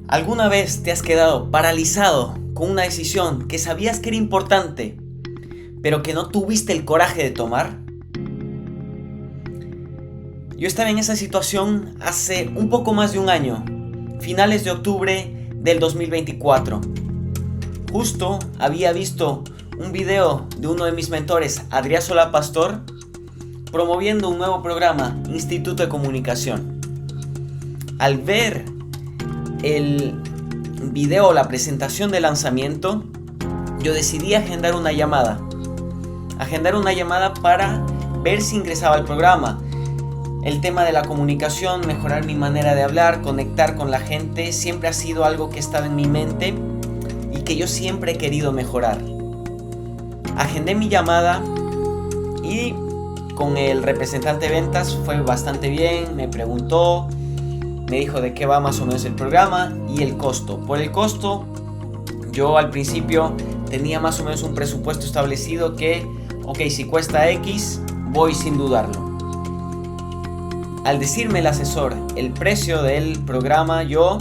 ¿Alguna vez te has quedado paralizado con una decisión que sabías que era importante, pero que no tuviste el coraje de tomar? Yo estaba en esa situación hace un poco más de un año, finales de octubre del 2024. Justo había visto un video de uno de mis mentores, Adrián Solá Pastor, promoviendo un nuevo programa, Instituto de Comunicación. Al ver el video, la presentación de lanzamiento, yo decidí agendar una llamada para ver si ingresaba al programa. El tema de la comunicación, mejorar mi manera de hablar, conectar con la gente, siempre ha sido algo que ha estado en mi mente y que yo siempre he querido mejorar. Agendé mi llamada y con el representante de ventas fue bastante bien, me preguntó, me dijo de qué va más o menos el programa y el costo. Por el costo, yo al principio tenía más o menos un presupuesto establecido que, si cuesta X, voy sin dudarlo. Al decirme el asesor el precio del programa, yo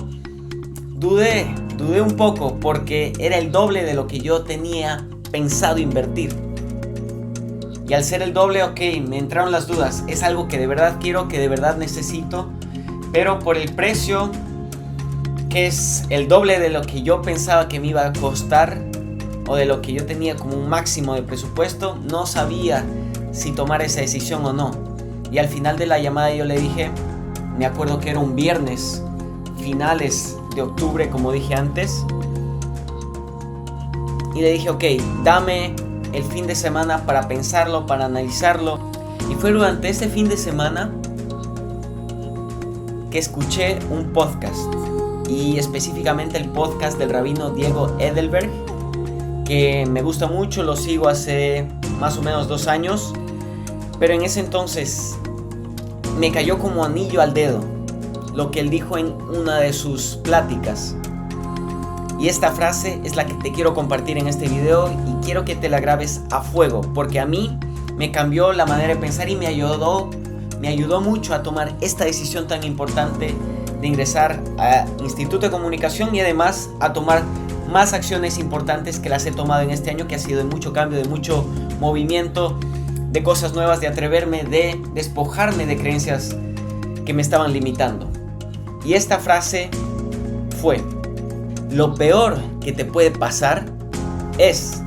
dudé un poco porque era el doble de lo que yo tenía pensado invertir. Y al ser el doble, me entraron las dudas. Es algo que de verdad quiero, que de verdad necesito, pero por el precio, que es el doble de lo que yo pensaba que me iba a costar o de lo que yo tenía como un máximo de presupuesto, no sabía si tomar esa decisión o no. Y al final de la llamada yo le dije, me acuerdo que era un viernes, finales de octubre, como dije antes, y le dije, dame el fin de semana para pensarlo, para analizarlo. Y fue durante ese fin de semana que escuché un podcast, y específicamente el podcast del rabino Diego Edelberg, que me gusta mucho, lo sigo hace más o menos 2 años, pero en ese entonces me cayó como anillo al dedo lo que él dijo en una de sus pláticas. Y esta frase es la que te quiero compartir en este video y quiero que te la grabes a fuego, porque a mí me cambió la manera de pensar y me ayudó mucho a tomar esta decisión tan importante de ingresar a Instituto de Comunicación y además a tomar más acciones importantes que las he tomado en este año, que ha sido de mucho cambio, de mucho movimiento, de cosas nuevas, de atreverme, de despojarme de creencias que me estaban limitando. Y esta frase fue: lo peor que te puede pasar es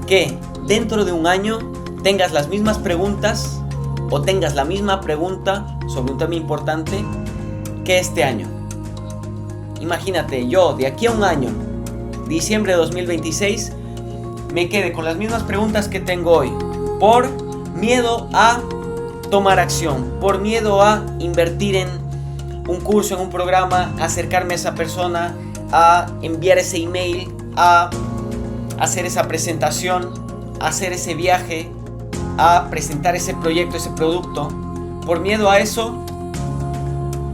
que dentro de un año tengas las mismas preguntas o tengas la misma pregunta sobre un tema importante que este año. Imagínate, yo de aquí a un año, diciembre de 2026, me quedé con las mismas preguntas que tengo hoy, por miedo a tomar acción, por miedo a invertir en un curso, en un programa, a acercarme a esa persona, a enviar ese email, a hacer esa presentación, a hacer ese viaje, a presentar ese proyecto, ese producto. Por miedo a eso,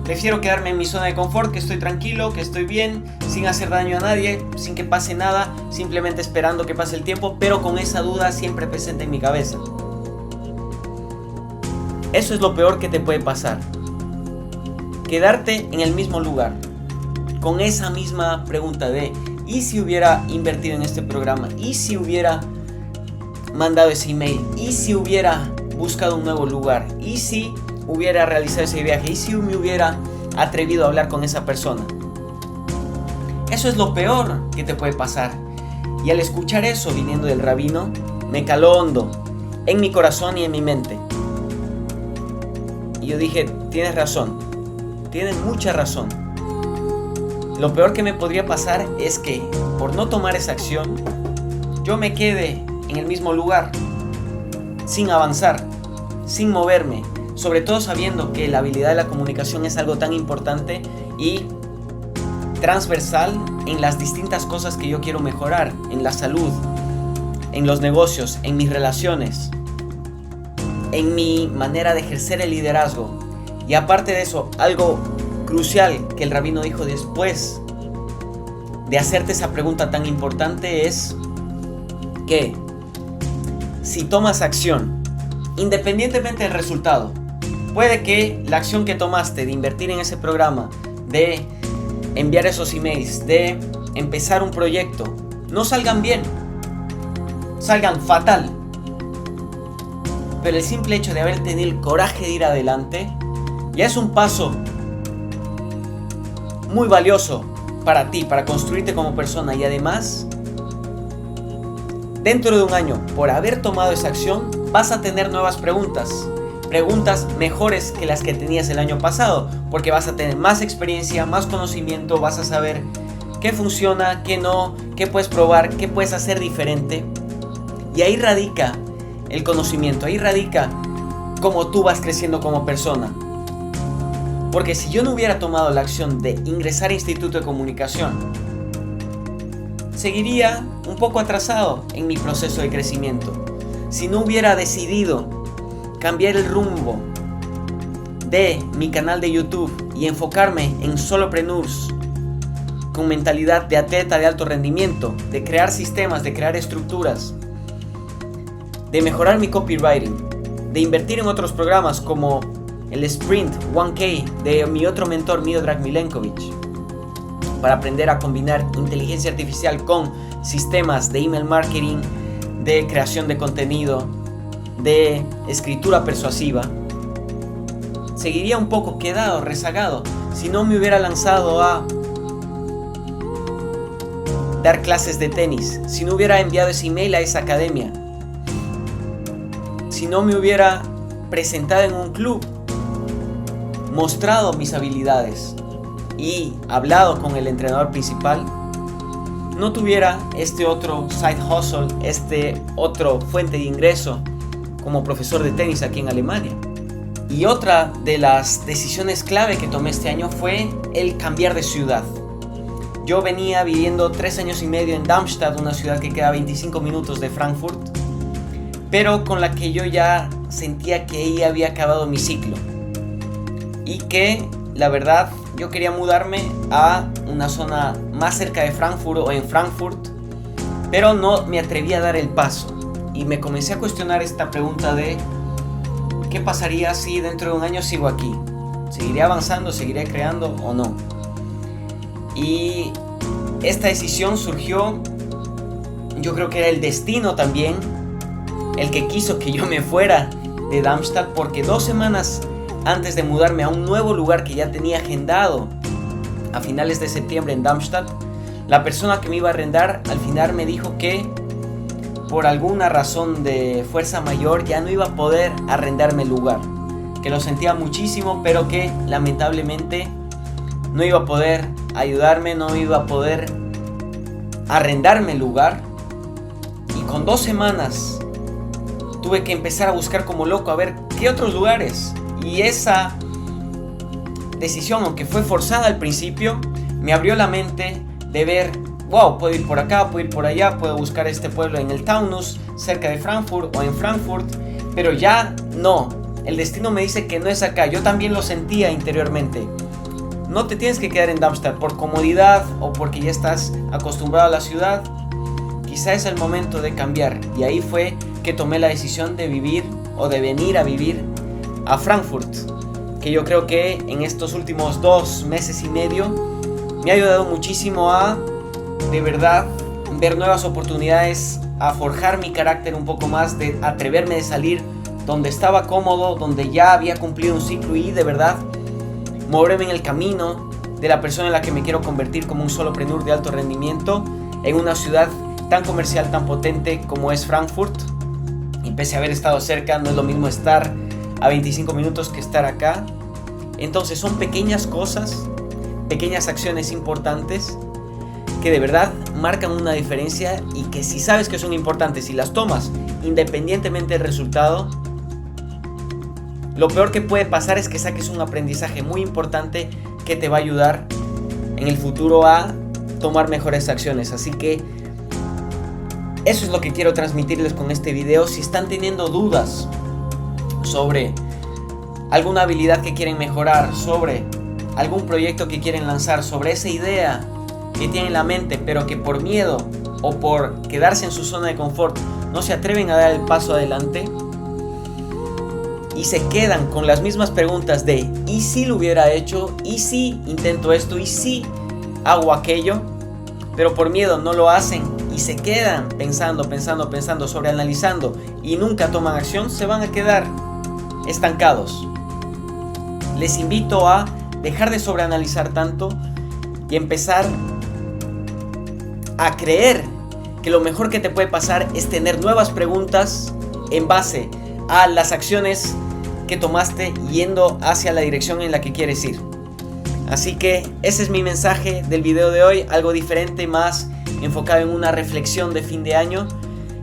prefiero quedarme en mi zona de confort, que estoy tranquilo, que estoy bien, sin hacer daño a nadie, sin que pase nada, simplemente esperando que pase el tiempo, pero con esa duda siempre presente en mi cabeza. Eso es lo peor que te puede pasar. Quedarte en el mismo lugar, con esa misma pregunta de ¿y si hubiera invertido en este programa? ¿Y si hubiera mandado ese email? ¿Y si hubiera buscado un nuevo lugar? ¿Y si hubiera realizado ese viaje? ¿Y si me hubiera atrevido a hablar con esa persona? Eso es lo peor que te puede pasar. Y al escuchar eso viniendo del rabino, me caló hondo en mi corazón y en mi mente. Y yo dije, tienes razón, tienes mucha razón. Lo peor que me podría pasar es que, por no tomar esa acción, yo me quede en el mismo lugar, sin avanzar, sin moverme, sobre todo sabiendo que la habilidad de la comunicación es algo tan importante y transversal en las distintas cosas que yo quiero mejorar, en la salud, en los negocios, en mis relaciones, en mi manera de ejercer el liderazgo. Y aparte de eso, algo crucial que el rabino dijo después de hacerte esa pregunta tan importante es que si tomas acción, independientemente del resultado, puede que la acción que tomaste de invertir en ese programa, de enviar esos emails, de empezar un proyecto, no salgan bien, salgan fatal, pero el simple hecho de haber tenido el coraje de ir adelante ya es un paso muy valioso para ti, para construirte como persona. Y además, dentro de un año, por haber tomado esa acción, vas a tener nuevas preguntas mejores que las que tenías el año pasado, porque vas a tener más experiencia, más conocimiento, vas a saber qué funciona, qué no, qué puedes probar, qué puedes hacer diferente. Y ahí radica el conocimiento, ahí radica cómo tú vas creciendo como persona. Porque si yo no hubiera tomado la acción de ingresar a Instituto de Comunicación, seguiría un poco atrasado en mi proceso de crecimiento. Si no hubiera decidido cambiar el rumbo de mi canal de YouTube y enfocarme en solopreneurs con mentalidad de atleta de alto rendimiento, de crear sistemas, de crear estructuras, de mejorar mi copywriting, de invertir en otros programas como el Sprint 1K de mi otro mentor, Miodrag Milenkovic, para aprender a combinar inteligencia artificial con sistemas de email marketing, de creación de contenido, de escritura persuasiva, seguiría un poco quedado, rezagado, si no me hubiera lanzado a dar clases de tenis, si no hubiera enviado ese email a esa academia, si no me hubiera presentado en un club, mostrado mis habilidades y hablado con el entrenador principal, no tuviera este otro side hustle, este otro fuente de ingreso como profesor de tenis aquí en Alemania. Y otra de las decisiones clave que tomé este año fue el cambiar de ciudad. Yo venía viviendo 3 años y medio en Darmstadt, una ciudad que queda a 25 minutos de Frankfurt, pero con la que yo ya sentía que ahí había acabado mi ciclo. Y que, la verdad, yo quería mudarme a una zona más cerca de Frankfurt o en Frankfurt, pero no me atreví a dar el paso. Y me comencé a cuestionar esta pregunta de ¿qué pasaría si dentro de un año sigo aquí? ¿Seguiré avanzando, seguiré creando o no? Y esta decisión surgió, yo creo que era el destino también, el que quiso que yo me fuera de Darmstadt, porque 2 semanas antes de mudarme a un nuevo lugar que ya tenía agendado a finales de septiembre en Darmstadt, la persona que me iba a arrendar al final me dijo que por alguna razón de fuerza mayor ya no iba a poder arrendarme el lugar, que lo sentía muchísimo, pero que lamentablemente no iba a poder ayudarme, no iba a poder arrendarme el lugar. Y con 2 semanas tuve que empezar a buscar como loco a ver qué otros lugares. Y esa decisión, aunque fue forzada al principio, me abrió la mente de ver, wow, puedo ir por acá, puedo ir por allá, puedo buscar este pueblo en el Taunus, cerca de Frankfurt o en Frankfurt, pero ya no, el destino me dice que no es acá. Yo también lo sentía interiormente. No te tienes que quedar en Darmstadt por comodidad o porque ya estás acostumbrado a la ciudad. Quizá es el momento de cambiar. Y ahí fue que tomé la decisión de vivir o de venir a vivir a Frankfurt, que yo creo que en estos últimos 2 meses y medio me ha ayudado muchísimo a, de verdad, ver nuevas oportunidades, a forjar mi carácter un poco más, de atreverme de salir donde estaba cómodo, donde ya había cumplido un ciclo y de verdad moverme en el camino de la persona en la que me quiero convertir como un solopreneur de alto rendimiento en una ciudad tan comercial, tan potente como es Frankfurt. Y pese a haber estado cerca, no es lo mismo estar a 25 minutos que estar acá. Entonces son pequeñas cosas, pequeñas acciones importantes que de verdad marcan una diferencia y que si sabes que son importantes y las tomas independientemente del resultado, lo peor que puede pasar es que saques un aprendizaje muy importante que te va a ayudar en el futuro a tomar mejores acciones. Así que eso es lo que quiero transmitirles con este video. Si están teniendo dudas sobre alguna habilidad que quieren mejorar, sobre algún proyecto que quieren lanzar, sobre esa idea que tienen en la mente pero que por miedo o por quedarse en su zona de confort no se atreven a dar el paso adelante y se quedan con las mismas preguntas de ¿y si lo hubiera hecho? ¿Y si intento esto? ¿Y si hago aquello, pero por miedo no lo hacen y se quedan pensando, sobreanalizando y nunca toman acción, se van a quedar estancados. Les invito a dejar de sobreanalizar tanto y empezar a creer que lo mejor que te puede pasar es tener nuevas preguntas en base a las acciones que tomaste yendo hacia la dirección en la que quieres ir. Así que ese es mi mensaje del video de hoy, algo diferente, más enfocado en una reflexión de fin de año.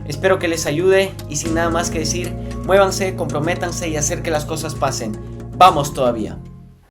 Espero que les ayude y sin nada más que decir, muévanse, comprométanse y hacer que las cosas pasen. ¡Vamos todavía!